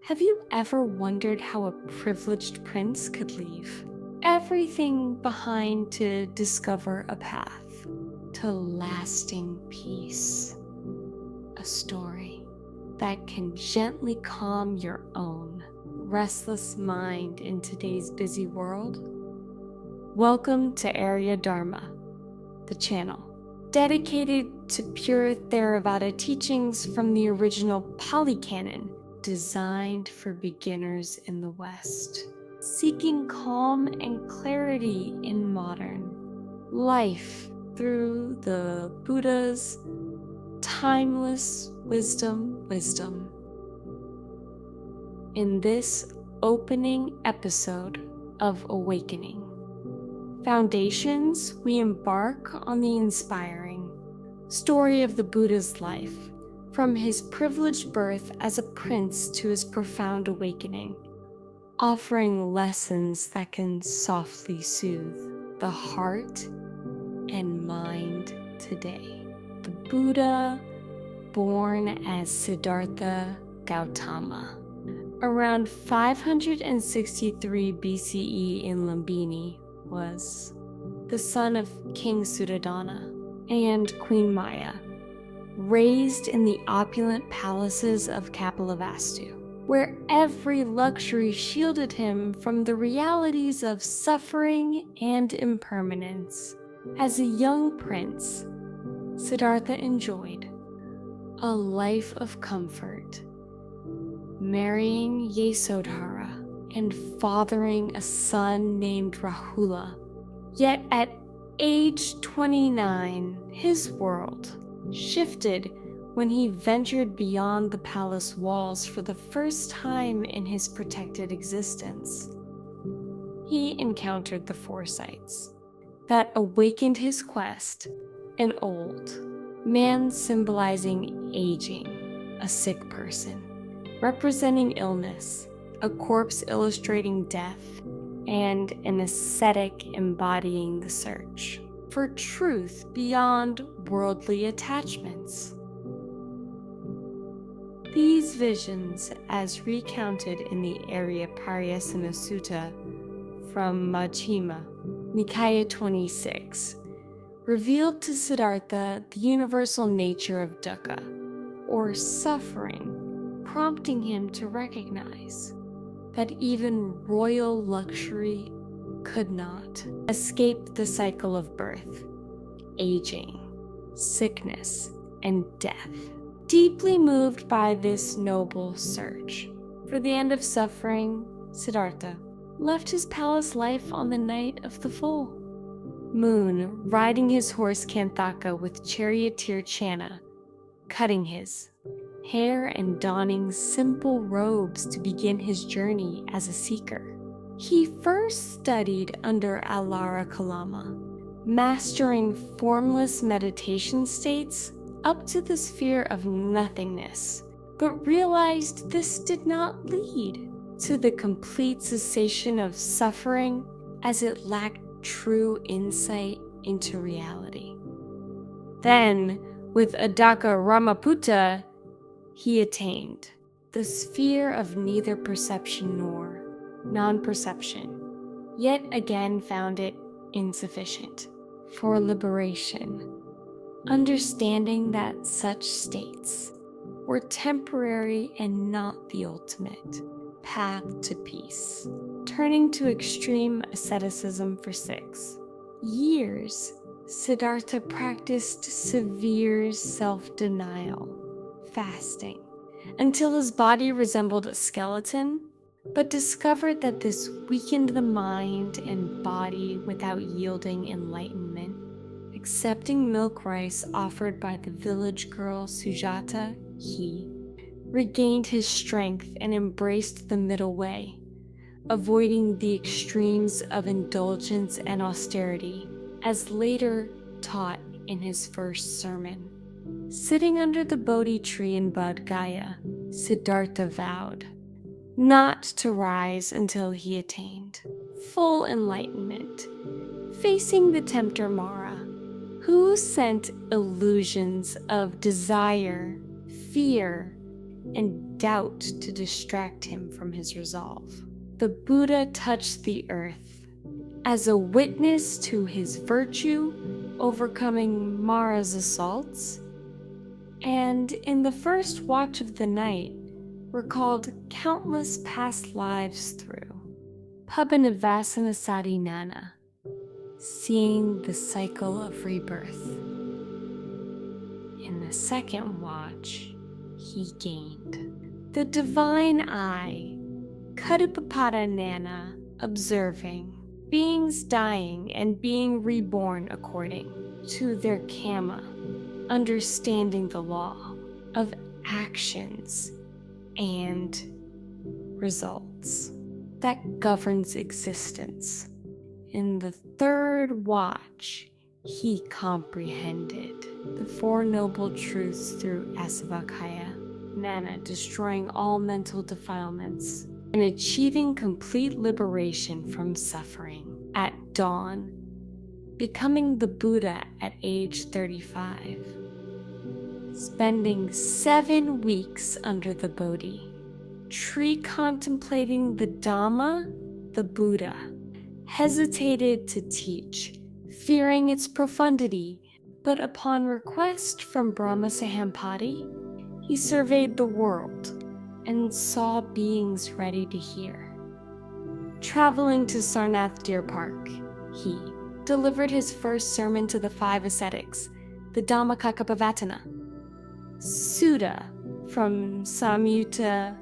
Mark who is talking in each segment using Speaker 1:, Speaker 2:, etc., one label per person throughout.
Speaker 1: Have you ever wondered how a privileged prince could leave everything behind to discover a path to lasting peace? A story that can gently calm your own restless mind in today's busy world? Welcome to Aria Dharma, the channel dedicated to pure Theravada teachings from the original Pali Canon, designed for beginners in the West, seeking calm and clarity in modern life through the Buddha's timeless wisdom. In this opening episode of Awakening Foundations, we embark on the inspiring story of the Buddha's life, from his privileged birth as a prince to his profound awakening, offering lessons that can softly soothe the heart and mind today. The Buddha, born as Siddhartha Gautama, around 563 BCE in Lumbini, was the son of King Suddhodana and Queen Maya, raised in the opulent palaces of Kapilavastu, where every luxury shielded him from the realities of suffering and impermanence. As a young prince, Siddhartha enjoyed a life of comfort, marrying Yasodhara and fathering a son named Rahula. Yet at age 29, his world shifted when he ventured beyond the palace walls for the first time in his protected existence. He encountered the foresights that awakened his quest: an old man symbolizing aging, a sick person representing illness, a corpse illustrating death, and an ascetic embodying the search for truth beyond worldly attachments. These visions, as recounted in the Ariyapariyesana Sutta from Majjhima Nikaya 26, revealed to Siddhartha the universal nature of dukkha, or suffering, prompting him to recognize that even royal luxury could not escape the cycle of birth, aging, sickness, and death. Deeply moved by this noble search for the end of suffering, Siddhartha left his palace life on the night of the full moon, riding his horse Kanthaka with charioteer Channa, cutting his hair and donning simple robes to begin his journey as a seeker. He first studied under Alara Kalama, mastering formless meditation states up to the sphere of nothingness, but realized this did not lead to the complete cessation of suffering, as it lacked true insight into reality. Then, with Adaka Ramaputta, he attained the sphere of neither perception nor non-perception, yet again found it insufficient for liberation, understanding that such states were temporary and not the ultimate path to peace. Turning to extreme asceticism for 6 years, Siddhartha practiced severe self-denial, fasting, until his body resembled a skeleton, but discovered that this weakened the mind and body without yielding enlightenment. Accepting milk rice offered by the village girl Sujata, he regained his strength and embraced the middle way, avoiding the extremes of indulgence and austerity, as later taught in his first sermon. Sitting under the Bodhi tree in Bodh Gaya, Siddhartha vowed not to rise until he attained full enlightenment, facing the tempter Mara, who sent illusions of desire, fear, and doubt to distract him from his resolve. The Buddha touched the earth as a witness to his virtue, overcoming Mara's assaults, and in the first watch of the night recalled countless past lives through Pabanavasana Sadhinana, seeing the cycle of rebirth. In the second watch, he gained the divine eye, Kadapapadanana, observing beings dying and being reborn according to their karma, understanding the law of actions and results that governs existence. In the third watch, he comprehended the Four Noble Truths through Asavakaya, Nana, destroying all mental defilements and achieving complete liberation from suffering at dawn, becoming the Buddha at age 35, spending 7 weeks under the Bodhi tree contemplating the Dhamma. The Buddha hesitated to teach, fearing its profundity, but upon request from Brahma Sahampati, he surveyed the world and saw beings ready to hear. Traveling to Sarnath Deer Park, he delivered his first sermon to the 5 ascetics, the Dhammacakkappavattana Sutta from Samyutta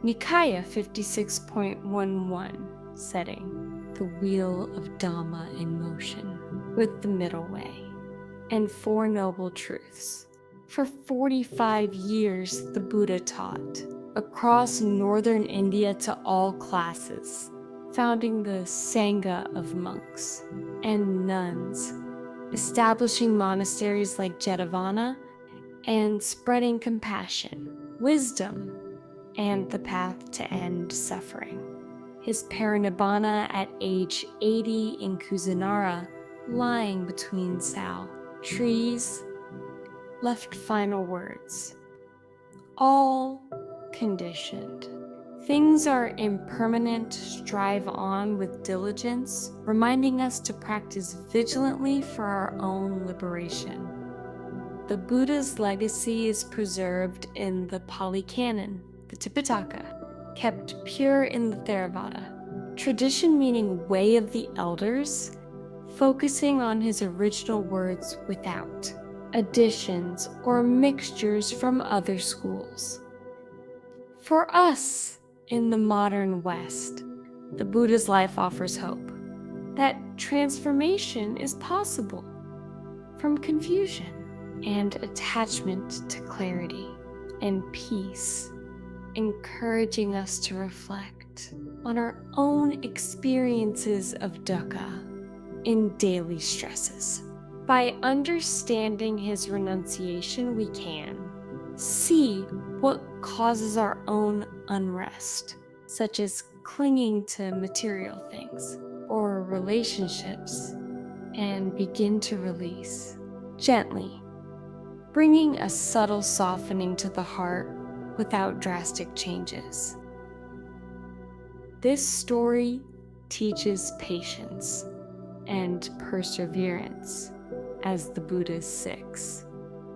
Speaker 1: Nikaya 56.11, setting the wheel of Dhamma in motion with the middle way and Four Noble Truths. For 45 years, the Buddha taught across northern India to all classes, founding the Sangha of monks and nuns, establishing monasteries like Jetavana, and spreading compassion, wisdom, and the path to end suffering. His parinibbana at age 80 in Kusinara, lying between Sao trees, left final words. All conditioned. Things are impermanent, strive on with diligence, reminding us to practice vigilantly for our own liberation. The Buddha's legacy is preserved in the Pali Canon, the Tipitaka, kept pure in the Theravada. Tradition meaning way of the elders, focusing on his original words without additions or mixtures from other schools. For us in the modern West, the Buddha's life offers hope that transformation is possible from confusion and attachment to clarity and peace, encouraging us to reflect on our own experiences of dukkha in daily stresses. By understanding his renunciation, we can see what causes our own unrest, such as clinging to material things or relationships, and begin to release gently, bringing a subtle softening to the heart without drastic changes. This story teaches patience and perseverance, as the Buddha's 6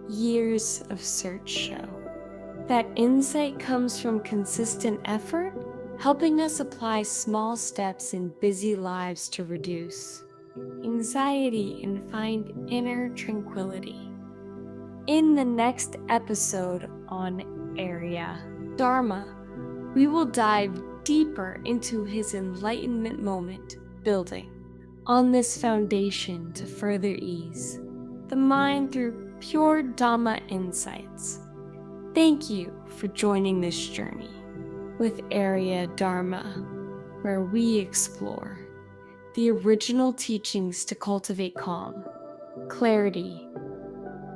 Speaker 1: years of search show. That insight comes from consistent effort, helping us apply small steps in busy lives to reduce anxiety and find inner tranquility. In the next episode on Aria Dharma, we will dive deeper into his enlightenment moment, building on this foundation to further ease the mind through pure Dhamma insights. Thank you for joining this journey with Aria Dharma, where we explore the original teachings to cultivate calm, clarity,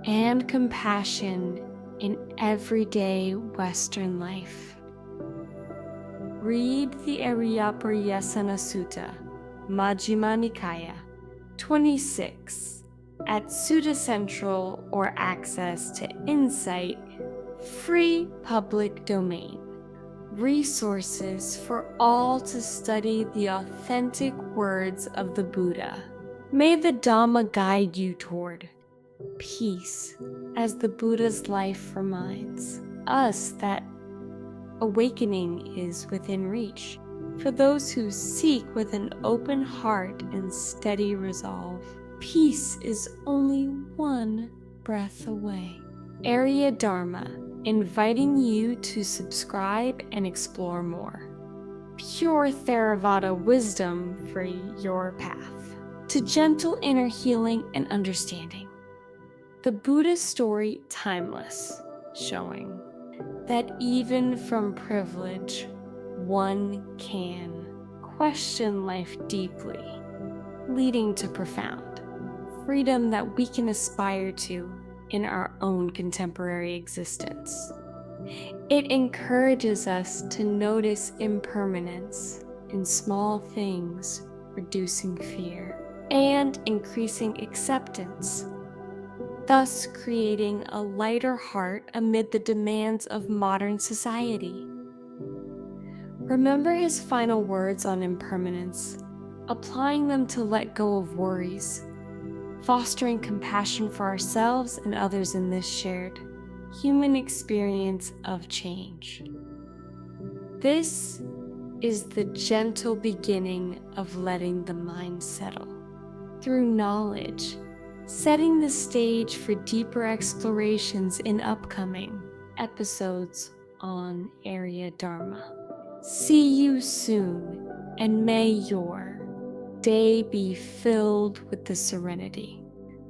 Speaker 1: and compassion in everyday Western life. Read the Ariyapariyesana Sutta, Majjhima Nikaya 26 at SuttaCentral or access to Insight free public domain, resources for all to study the authentic words of the Buddha. May the Dhamma guide you toward peace, as the Buddha's life reminds us that awakening is within reach for those who seek with an open heart and steady resolve. Peace is only one breath away. Aria Dharma, inviting you to subscribe and explore more. Pure Theravada wisdom for your path to gentle inner healing and understanding. The Buddha story timeless, showing that even from privilege, one can question life deeply, leading to profound freedom that we can aspire to in our own contemporary existence. It encourages us to notice impermanence in small things, reducing fear and increasing acceptance, thus creating a lighter heart amid the demands of modern society. Remember his final words on impermanence, applying them to let go of worries, fostering compassion for ourselves and others in this shared human experience of change. This is the gentle beginning of letting the mind settle through knowledge, setting the stage for deeper explorations in upcoming episodes on Aria Dharma. See you soon, and may your day be filled with the serenity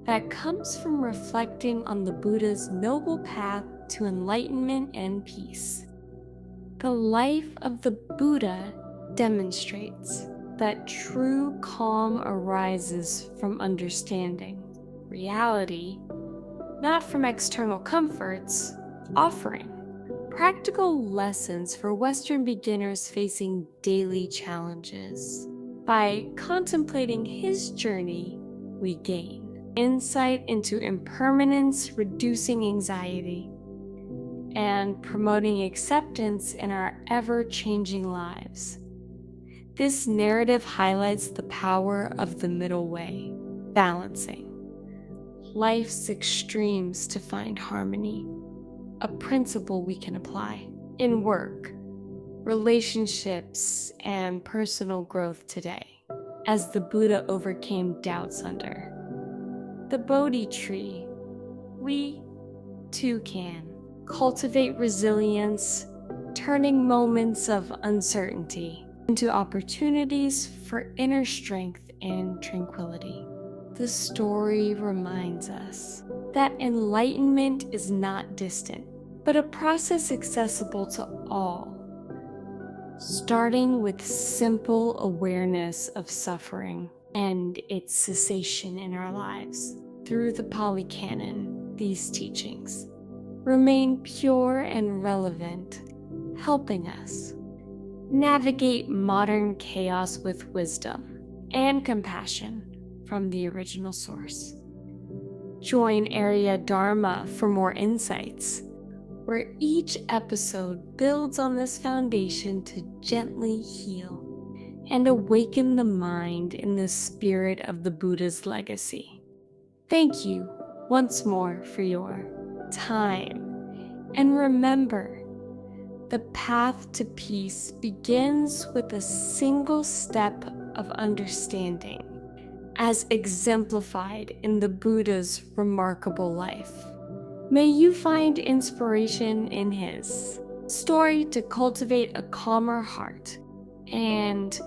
Speaker 1: that comes from reflecting on the Buddha's noble path to enlightenment and peace. The life of the Buddha demonstrates that true calm arises from understanding reality, not from external comforts, offering practical lessons for Western beginners facing daily challenges. By contemplating his journey, we gain insight into impermanence, reducing anxiety, and promoting acceptance in our ever-changing lives. This narrative highlights the power of the middle way, balancing life's extremes to find harmony, a principle we can apply in work, relationships, and personal growth today, as the Buddha overcame doubts under the Bodhi tree. We too can cultivate resilience, turning moments of uncertainty into opportunities for inner strength and tranquility. The story reminds us that enlightenment is not distant, but a process accessible to all, starting with simple awareness of suffering and its cessation in our lives. Through the Pali Canon, these teachings remain pure and relevant, helping us navigate modern chaos with wisdom and compassion from the original source. Join Aria Dharma for more insights, where each episode builds on this foundation to gently heal and awaken the mind in the spirit of the Buddha's legacy. Thank you once more for your time, and remember, the path to peace begins with a single step of understanding, as exemplified in the Buddha's remarkable life. May you find inspiration in his story to cultivate a calmer heart, and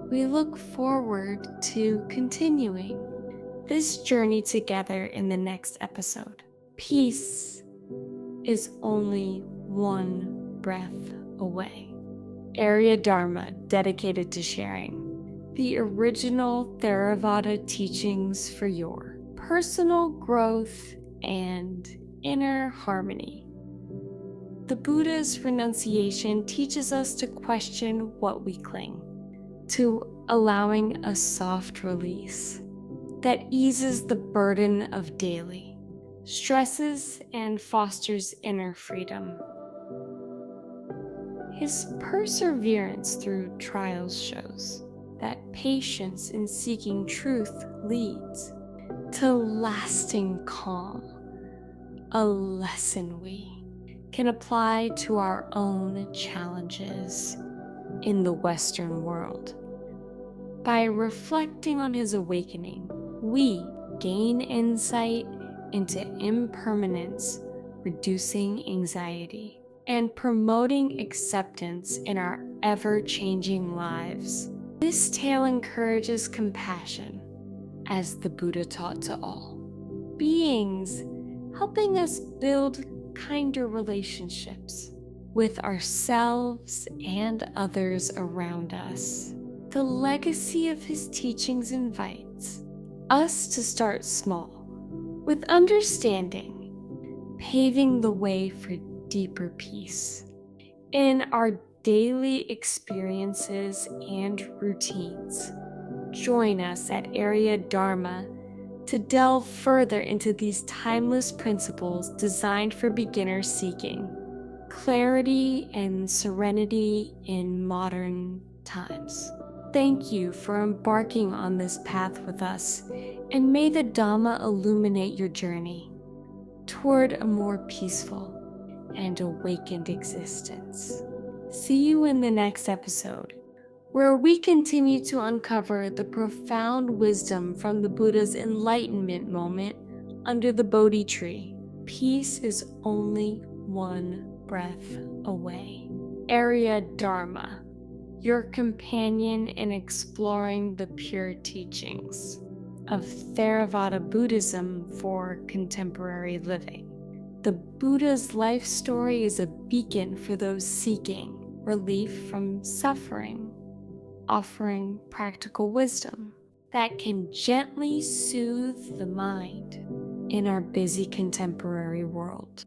Speaker 1: we look forward to continuing this journey together in the next episode. Peace is only one breath away. Aria Dharma, dedicated to sharing the original Theravada teachings for your personal growth and inner harmony. The Buddha's renunciation teaches us to question what we cling to, allowing a soft release that eases the burden of daily stresses and fosters inner freedom. His perseverance through trials shows that patience in seeking truth leads to lasting calm, a lesson we can apply to our own challenges in the Western world. By reflecting on his awakening, we gain insight into impermanence, reducing anxiety, and promoting acceptance in our ever-changing lives. This tale encourages compassion, as the Buddha taught to all beings, helping us build kinder relationships with ourselves and others around us. The legacy of his teachings invites us to start small, with understanding, paving the way for deeper peace. In our daily experiences and routines, join us at Aria Dharma to delve further into these timeless principles designed for beginners seeking clarity and serenity in modern times. Thank you for embarking on this path with us, and may the Dhamma illuminate your journey toward a more peaceful and awakened existence. See you in the next episode, where we continue to uncover the profound wisdom from the Buddha's enlightenment moment under the Bodhi tree. Peace is only one breath away. Aria Dharma, your companion in exploring the pure teachings of Theravada Buddhism for contemporary living. The Buddha's life story is a beacon for those seeking relief from suffering, offering practical wisdom that can gently soothe the mind in our busy contemporary world.